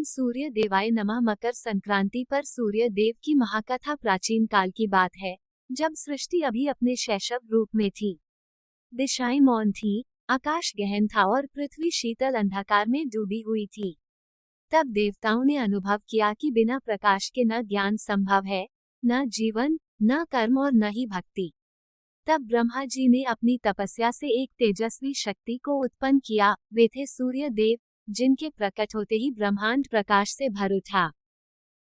ओम सूर्य देवाय नमः। मकर संक्रांति पर सूर्य देव की महाकथा प्राचीन काल की बात है, जब सृष्टि अभी अपने शैशव रूप में थी। दिशाएं मौन थी, आकाश गहन था और पृथ्वी शीतल अंधकार में डूबी हुई थी। तब देवताओं ने अनुभव किया कि बिना प्रकाश के न ज्ञान संभव है, न जीवन, न कर्म और न ही भक्ति। तब ब्रह्मा जी ने अपनी तपस्या से एक तेजस्वी शक्ति को उत्पन्न किया। वे थे सूर्य देव, जिनके प्रकट होते ही ब्रह्मांड प्रकाश से भर उठा।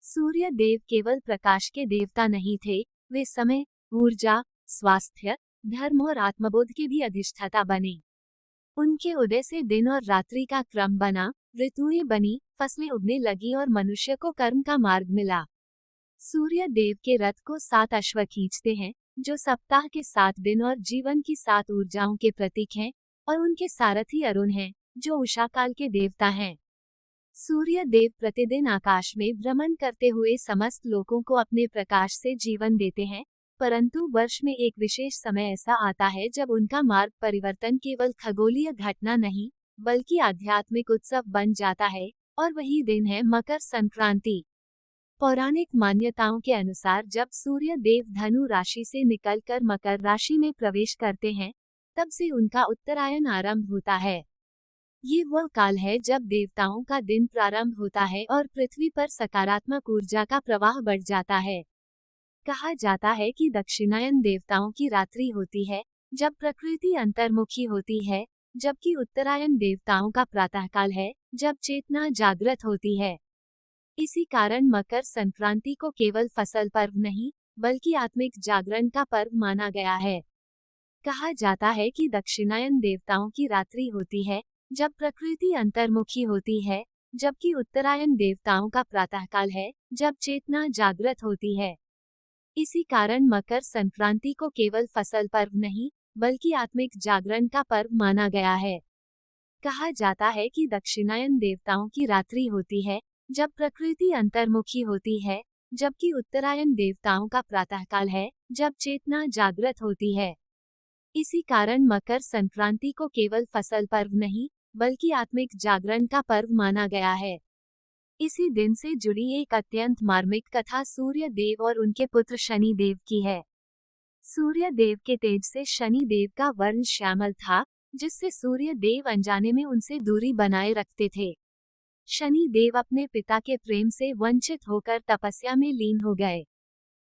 सूर्य देव केवल प्रकाश के देवता नहीं थे, वे समय, ऊर्जा, स्वास्थ्य, धर्म और आत्मबोध के भी अधिष्ठाता बने। उनके उदय से दिन और रात्रि का क्रम बना, ऋतुएं बनी, फसलें उगने लगी और मनुष्य को कर्म का मार्ग मिला। सूर्य देव के रथ को 7 अश्व खींचते हैं, जो सप्ताह के 7 दिन और जीवन की 7 ऊर्जाओं के प्रतीक हैं, और उनके सारथी अरुण हैं, जो उषा काल के देवता हैं। सूर्य देव प्रतिदिन आकाश में भ्रमण करते हुए समस्त लोगों को अपने प्रकाश से जीवन देते हैं, परंतु वर्ष में एक विशेष समय ऐसा आता है जब उनका मार्ग परिवर्तन केवल खगोलीय घटना नहीं, बल्कि आध्यात्मिक उत्सव बन जाता है, और वही दिन है मकर संक्रांति। पौराणिक मान्यताओं के अनुसार जब सूर्य देव धनु राशि से निकलकर मकर राशि में प्रवेश करते हैं, तब से उनका उत्तरायण आरंभ होता है। ये वह काल है जब देवताओं का दिन प्रारंभ होता है और पृथ्वी पर सकारात्मक ऊर्जा का प्रवाह बढ़ जाता है। कहा जाता है कि दक्षिणायन देवताओं की रात्रि होती है, जब प्रकृति अंतर्मुखी होती है, जबकि उत्तरायण देवताओं का प्रातःकाल है, जब चेतना जागृत होती है। इसी कारण मकर संक्रांति को केवल फसल पर्व नहीं, बल्कि आत्मिक जागरण का पर्व माना गया है। कहा जाता है कि दक्षिणायन देवताओं की रात्रि होती है, जब प्रकृति अंतर्मुखी होती है, जबकि उत्तरायण देवताओं का प्रातःकाल है, जब चेतना जागृत होती है। इसी कारण मकर संक्रांति को केवल फसल पर्व नहीं, बल्कि आत्मिक जागरण का पर्व माना गया है। कहा जाता है कि दक्षिणायन देवताओं की रात्रि होती है, जब प्रकृति अंतर्मुखी होती है, जबकि उत्तरायण देवताओं का प्रातःकाल है, जब चेतना जागृत होती है। इसी कारण मकर संक्रांति को केवल फसल पर्व नहीं, बल्कि आत्मिक जागरण का पर्व माना गया है। इसी दिन से जुड़ी एक अत्यंत मार्मिक कथा सूर्य देव और उनके पुत्र शनि देव की है। सूर्य देव के तेज से शनि देव का वर्ण श्यामल था, जिससे सूर्य देव अनजाने में उनसे दूरी बनाए रखते थे। शनि देव अपने पिता के प्रेम से वंचित होकर तपस्या में लीन हो गए।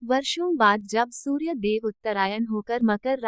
वर्षों बाद जब सूर्य देव उत्तरायण होकर मकर